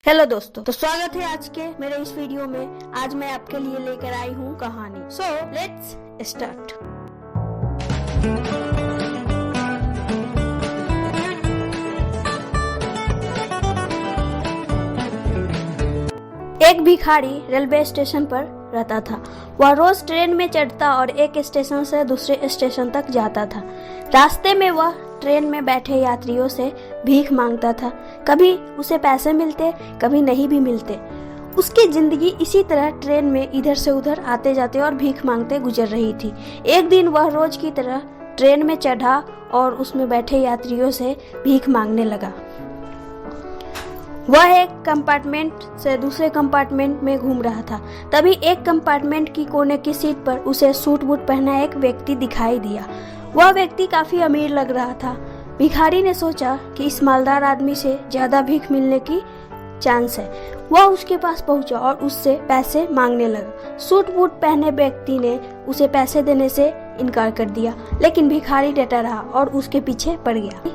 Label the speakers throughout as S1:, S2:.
S1: Hello दोस्तों, तो स्वागत है आज के मेरे इस वीडियो में। आज मैं आपके लिए लेकर आई हूँ कहानी। So let's start. एक भिखारी रेलवे स्टेशन पर रहता था। वह रोज ट्रेन में चढ़ता और एक स्टेशन से दूसरे स्टेशन तक जाता था। रास्ते में वह ट्रेन में बैठे यात्रियों से भीख मांगता था। कभी उसे पैसे मिलते, कभी नहीं भी मिलते। उसकी जिंदगी इसी तरह ट्रेन में इधर से उधर आते जाते और भीख मांगते गुजर रही थी। एक दिन वह रोज की तरह ट्रेन में चढ़ा और उसमें बैठे यात्रियों से भीख मांगने लगा। वह एक कंपार्टमेंट से दूसरे कंपार्टमेंट में घूम रहा था। तभी एक कंपार्टमेंट की कोने की सीट पर उसे सूट बूट पहना एक व्यक्ति दिखाई दिया। वह व्यक्ति काफी अमीर लग रहा था। भिखारी ने सोचा कि इस मालदार आदमी से ज्यादा भीख मिलने की चांस है। वह उसके पास पहुंचा और उससे पैसे मांगने लगा। सूट बूट पहने व्यक्ति ने उसे पैसे देने से इनकार कर दिया, लेकिन भिखारी डटा रहा और उसके पीछे पड़ गया।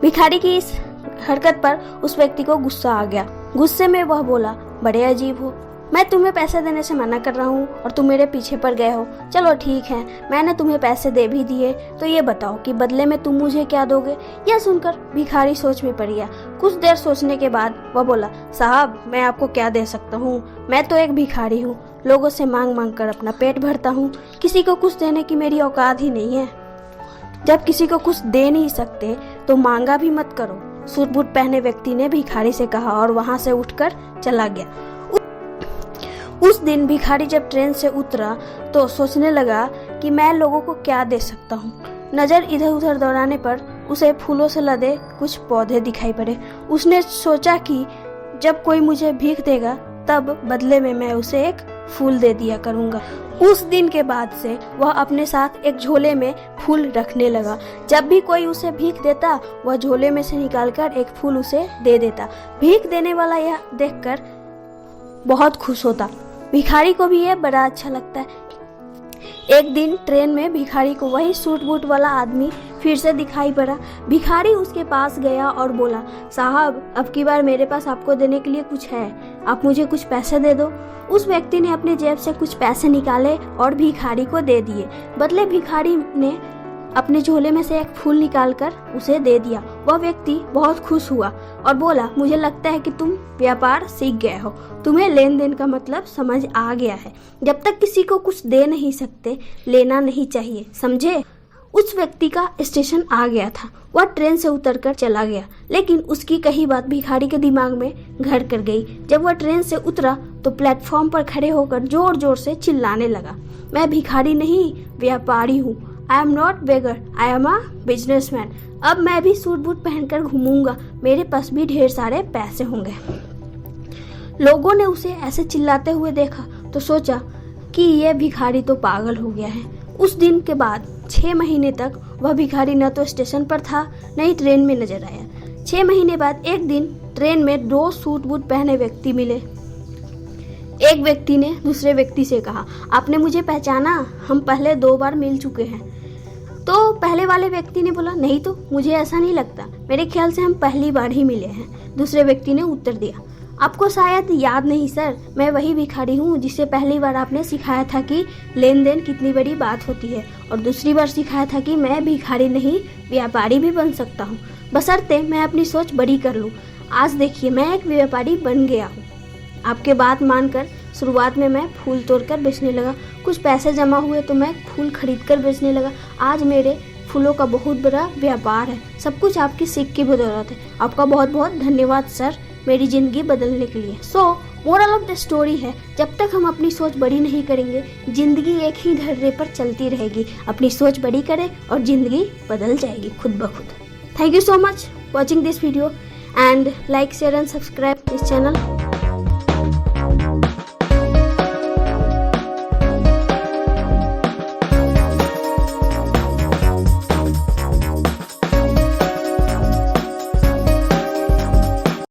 S1: भिखारी की इस हरकत पर उस व्यक्ति को गुस्सा आ गया। गुस्से में वह बोला, बड़े अजीब हो, मैं तुम्हें पैसे देने से मना कर रहा हूँ और तुम मेरे पीछे पड़ गए हो। चलो ठीक है, मैंने तुम्हें पैसे दे भी दिए, तो ये बताओ कि बदले में तुम मुझे क्या दोगे। यह सुनकर भिखारी सोच में पड़ गया। कुछ देर सोचने के बाद वह बोला, साहब मैं आपको क्या दे सकता हूँ, मैं तो एक भिखारी हूँ, लोगों से मांग मांग कर अपना पेट भरता हूँ, किसी को कुछ देने की मेरी औकात ही नहीं है। जब किसी को कुछ दे नहीं सकते तो मांगा भी मत करो, सूट बूट पहने व्यक्ति ने भिखारी से कहा और वहां से उठकर चला गया। उस दिन भिखारी जब ट्रेन से उतरा तो सोचने लगा कि मैं लोगों को क्या दे सकता हूँ। नजर इधर उधर दौड़ाने पर उसे फूलों से लदे कुछ पौधे दिखाई पड़े। उसने सोचा कि जब कोई मुझे भीख देगा तब बदले में मैं उसे एक फूल दे दिया करूंगा। उस दिन के बाद से वह अपने साथ एक झोले में फूल रखने लगा। जब भी कोई उसे भीख देता वह झोले में से निकालकर एक फूल उसे दे देता। भीख देने वाला यह देखकर बहुत खुश होता। भिखारी को भी यह बड़ा अच्छा लगता है। एक दिन ट्रेन में भिखारी को वही सूट बूट वाला आदमी फिर से दिखाई पड़ा। भिखारी उसके पास गया और बोला, साहब अब की बार मेरे पास आपको देने के लिए कुछ है, आप मुझे कुछ पैसे दे दो। उस व्यक्ति ने अपने जेब से कुछ पैसे निकाले और भिखारी को दे दिए। बदले भिखारी ने अपने झोले में से एक फूल निकालकर उसे दे दिया। वह व्यक्ति बहुत खुश हुआ और बोला, मुझे लगता है कि तुम व्यापार सीख गए हो, तुम्हें लेन देन का मतलब समझ आ गया है। जब तक किसी को कुछ दे नहीं सकते लेना नहीं चाहिए, समझे। उस व्यक्ति का स्टेशन आ गया था। वह ट्रेन से उतरकर चला गया, लेकिन उसकी कही बात भिखारी के दिमाग में घर कर गई। जब वह ट्रेन से उतरा तो प्लेटफॉर्म पर खड़े होकर जोर जोर से चिल्लाने लगा, मैं भिखारी नहीं व्यापारी हूँ। I am not beggar, I am a businessman। अब मैं भी सूट बूट पहनकर घूमूंगा, मेरे पास भी ढेर सारे पैसे होंगे। लोगों ने उसे ऐसे चिल्लाते हुए देखा तो सोचा कि यह भिखारी तो पागल हो गया है। उस दिन के बाद 6 महीने तक वह भिखारी न तो स्टेशन पर था न ही ट्रेन में नजर आया। 6 महीने बाद एक दिन ट्रेन में 2 सूट बूट पहने व्यक्ति मिले। एक व्यक्ति ने दूसरे व्यक्ति से कहा, आपने मुझे पहचाना, हम पहले 2 बार मिल चुके हैं। तो पहले वाले व्यक्ति ने बोला, नहीं तो मुझे ऐसा नहीं लगता, मेरे ख्याल से हम पहली बार ही मिले हैं। दूसरे व्यक्ति ने उत्तर दिया, आपको शायद याद नहीं सर, मैं वही भिखारी हूँ जिसे पहली बार आपने सिखाया था कि लेन देन कितनी बड़ी बात होती है, और दूसरी बार सिखाया था कि मैं भिखारी नहीं व्यापारी भी बन सकता हूँ, बशर्ते मैं अपनी सोच बड़ी कर लूँ। आज देखिए मैं एक व्यापारी बन गया हूँ। आपके बात मानकर शुरुआत में मैं फूल तोड़कर बेचने लगा, कुछ पैसे जमा हुए तो मैं फूल खरीदकर बेचने लगा। आज मेरे फूलों का बहुत बड़ा व्यापार है। सब कुछ आपकी सीख की बदौलत है। आपका बहुत बहुत धन्यवाद सर, मेरी ज़िंदगी बदलने के लिए। सो मोरल ऑफ द स्टोरी है, जब तक हम अपनी सोच बड़ी नहीं करेंगे ज़िंदगी एक ही धर्रे पर चलती रहेगी। अपनी सोच बड़ी करें और ज़िंदगी बदल जाएगी खुद ब खुद। Thank you so much watching this video and like share and subscribe this channel.